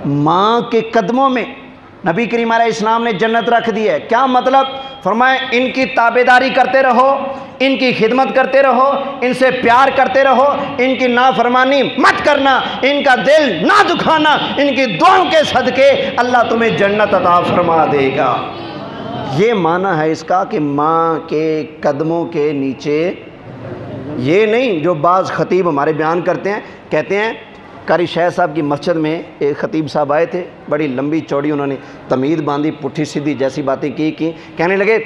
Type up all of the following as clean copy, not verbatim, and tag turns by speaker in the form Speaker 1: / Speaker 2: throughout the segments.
Speaker 1: ماں کے قدموں میں نبی کریم علیہ السلام نے جنت رکھ دی ہے۔ کیا مطلب؟ فرمائے ان کی تابعداری کرتے رہو، ان کی خدمت کرتے رہو، ان سے پیار کرتے رہو، ان کی نافرمانی مت کرنا، ان کا دل نہ دکھانا، ان کی دعاؤں کے صدقے اللہ تمہیں جنت عطا فرما دے گا۔ یہ معنی ہے اس کا کہ ماں کے قدموں کے نیچے، یہ نہیں جو بعض خطیب ہمارے بیان کرتے ہیں، کہتے ہیں قاری شاہ صاحب کی مسجد میں ایک خطیب صاحب آئے تھے، بڑی لمبی چوڑی انہوں نے تمید باندھی، پٹھی سیدھی جیسی باتیں کی، کہنے لگے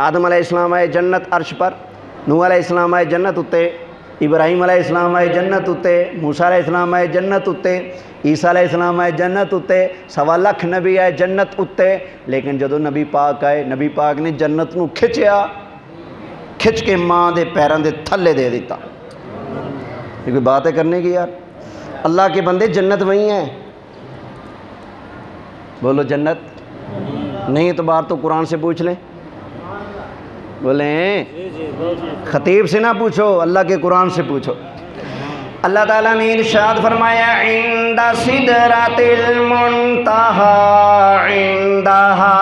Speaker 1: آدم علیہ السلام آئے جنت عرش پر، نوح علیہ السلام آئے جنت اتے، ابراہیم علیہ السلام آئے جنت اتے، موسیٰ علیہ السلام آئے جنت اتے، عیسیٰ علیہ السلام آئے جنت اتے، 1.25 لاکھ نبی آئے جنت اتے، لیکن جدو نبی پاک آئے، نبی پاک نے جنت نو کھچیا، کھچ کے ماں دے پیران دے تھلے دے دیتا۔ یہ کوئی بات ہے کرنے کی یار؟ اللہ کے بندے جنت وہی ہیں، بولو جنت نہیں تو بات تو قرآن سے پوچھ لیں، بولیں خطیب سے نہ پوچھو، اللہ کے قرآن سے پوچھو۔ اللہ تعالیٰ نے ارشاد فرمایا عند سدرۃ المنتہی عندہا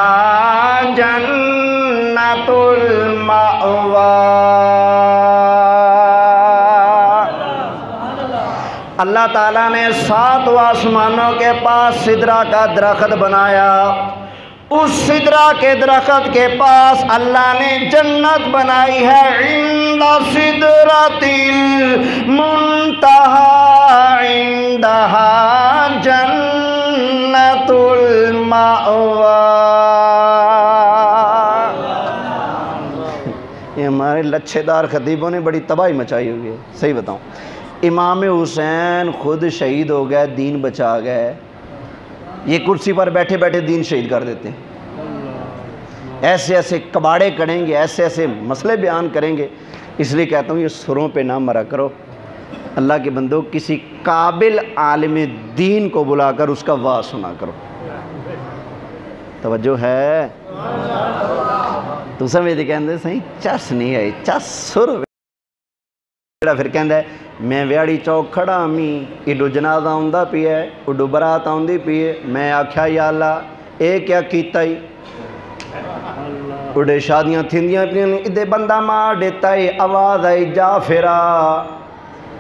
Speaker 1: جنت المأوی۔ اللہ تعالیٰ نے 7 آسمانوں کے پاس سدرہ کا درخت بنایا، اس سدرہ کے درخت کے پاس اللہ نے جنت بنائی ہے، عند سدرۃ المنتہی عندہا جنت المأوی۔ یہ ہمارے لچھے دار خطیبوں نے بڑی تباہی مچائی ہوئی ہے، صحیح بتاؤں۔ امام حسین خود شہید ہو گئے، دین بچا گئے، یہ کرسی پر بیٹھے بیٹھے دین شہید کر دیتے ہیں۔ ایسے ایسے کباڑے کریں گے، ایسے ایسے مسئلے بیان کریں گے، اس لیے کہتا ہوں یہ سروں پہ نہ مرا کرو۔ اللہ کے بندو کسی قابل عالم دین کو بلا کر اس کا واعظ سنا کرو۔ توجہ ہے؟ تو سمجھتے کہندے صحیح چس نہیں آئی، چس سر پھر کہندا ہے میں ویاڑی چوک کھڑا امی ایڈو جنازہ آندا پی ہے، اڈو برات آندی پی ہے، میں آکھیا یا اللہ اے کیا کیتا ہی، اڈے شادیاں تھیندیاں پی ادے بندہ مار دیتا ہی، آواز آئی جا پھرا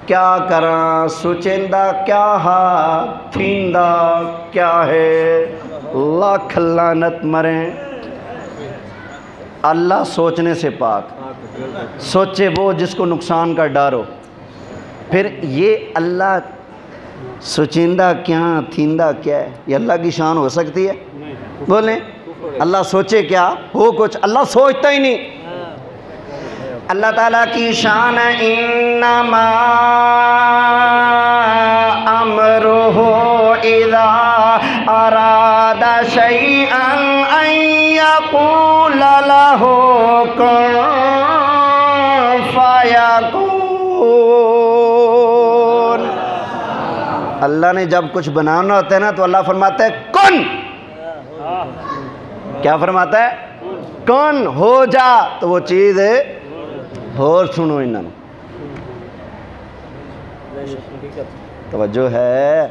Speaker 1: کیا کراں سوچیندا کیا ہا تھیندا کیا ہے، لاکھ لعنت مریں۔ اللہ سوچنے سے پاک، سوچے وہ جس کو نقصان کا ڈر ہو۔ پھر یہ اللہ سوچیندہ کیا تھیندہ کیا ہے، یہ اللہ کی شان ہو سکتی ہے؟ بولیں اللہ سوچے کیا ہو کچھ، اللہ سوچتا ہی نہیں۔ اللہ تعالیٰ کی شان ہے انما امرہ اذا اراد شیئا ان یقول لہ کن فیکون۔ اللہ نے جب کچھ بنانا ہوتا ہے نا تو اللہ فرماتا ہے کن، کیا فرماتا ہے؟ کن، ہو جا، تو وہ چیز ہے۔ اور سنو انہوں نے توجہ ہے،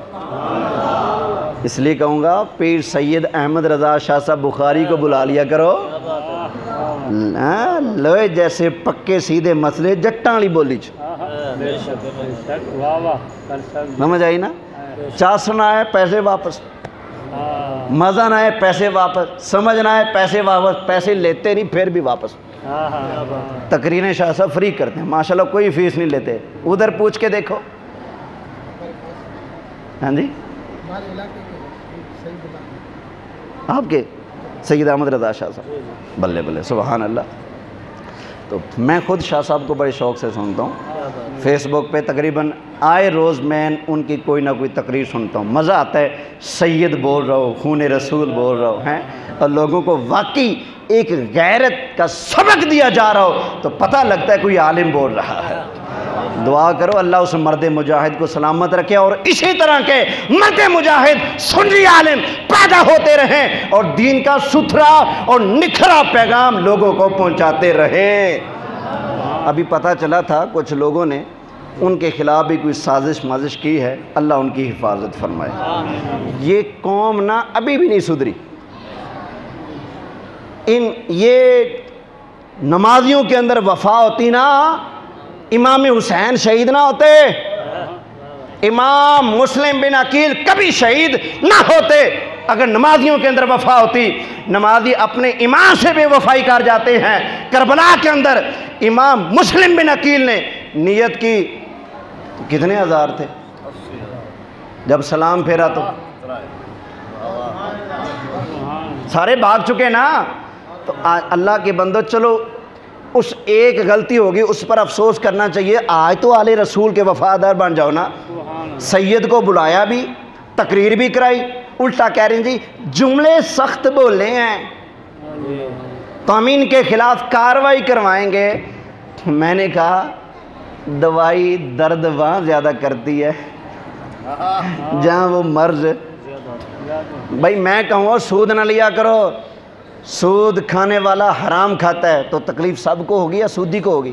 Speaker 1: اس لیے کہوں گا پیر سید احمد رضا شاہ صاحب بخاری کو بلا لیا کرو، لوہے جیسے پکے سیدھے مسئلے جٹاں والی بولی چ سمجھ آئی نا؟ چاسنا ہے پیسے واپس، مزہ نہ ہے پیسے واپس، سمجھ نہ ہے پیسے واپس، پیسے لیتے نہیں پھر بھی واپس۔ تقریریں شاہ صاحب فری کرتے ہیں ماشاءاللہ، کوئی فیس نہیں لیتے، ادھر پوچھ کے دیکھو۔ ہاں جی آپ کے سید احمد رضا شاہ صاحب، بلے بلے سبحان اللہ۔ تو میں خود شاہ صاحب کو بڑے شوق سے سنتا ہوں، فیس بک پہ تقریباً آئے روز میں ان کی کوئی نہ کوئی تقریر سنتا ہوں، مزہ آتا ہے، سید بول رہا ہو، خون رسول بول رہا ہو ہیں، اور لوگوں کو واقعی ایک غیرت کا سبق دیا جا رہا ہو تو پتہ لگتا ہے کوئی عالم بول رہا ہے۔ دعا کرو اللہ اس مرد مجاہد کو سلامت رکھے، اور اسی طرح کے مرد مجاہد سنی عالم پیدا ہوتے رہیں اور دین کا ستھرا اور نکھرا پیغام لوگوں کو پہنچاتے رہیں۔ ابھی پتہ چلا تھا کچھ لوگوں نے ان کے خلاف بھی کوئی سازش مازش کی ہے، اللہ ان کی حفاظت فرمائے۔ یہ قوم نا ابھی بھی نہیں سدھری۔ یہ نمازیوں کے اندر وفا ہوتی نا، امام حسین شہید نہ ہوتے، امام مسلم بن عقیل کبھی شہید نہ ہوتے اگر نمازیوں کے اندر وفا ہوتی۔ نمازی اپنے امام سے بے وفائی کر جاتے ہیں۔ کربلا کے اندر امام مسلم بن عقیل نے نیت کی، کتنے ہزار تھے؟ جب سلام پھیرا تو سارے بھاگ چکے نا۔ تو اللہ کے بندو، چلو اس ایک غلطی ہوگی اس پر افسوس کرنا چاہیے، آج تو آل رسول کے وفادار بن جاؤ نا۔ سید کو بلایا بھی، تقریر بھی کرائی، الٹا کہہ رہے ہیں جی جملے سخت بولے ہیں تو ہم ان کے خلاف کارروائی کروائیں گے۔ میں نے کہا دوائی درد وہاں زیادہ کرتی ہے جہاں وہ مرض۔ بھائی میں کہوں سود نہ لیا کرو، سود کھانے والا حرام کھاتا ہے تو تکلیف سب کو ہوگی یا سودی کو ہوگی؟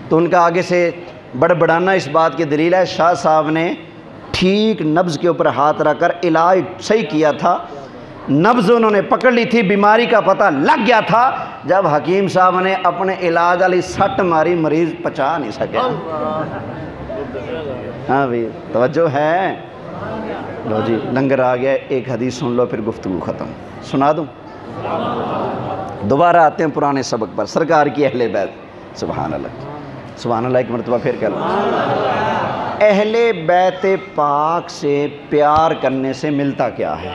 Speaker 1: تو ان کا آگے سے بڑبڑانا اس بات کی دلیل ہے شاہ صاحب نے ٹھیک نبض کے اوپر ہاتھ رکھ کر علاج صحیح کیا تھا، نبض انہوں نے پکڑ لی تھی، بیماری کا پتہ لگ گیا تھا۔ جب حکیم صاحب نے اپنے علاج والی سٹ ماری، مریض پچا نہیں سکا۔ ہاں بھی توجہ ہے؟ لو جی لنگر آ گیا، ایک حدیث سن لو پھر گفتگو ختم۔ سنا دوں؟ دوبارہ آتے ہیں پرانے سبق پر، سرکار کی اہل بیت۔ سبحان اللہ، سبحان اللہ ایک مرتبہ پھر کہہ لو۔ اہل بیت پاک سے پیار کرنے سے ملتا کیا ہے؟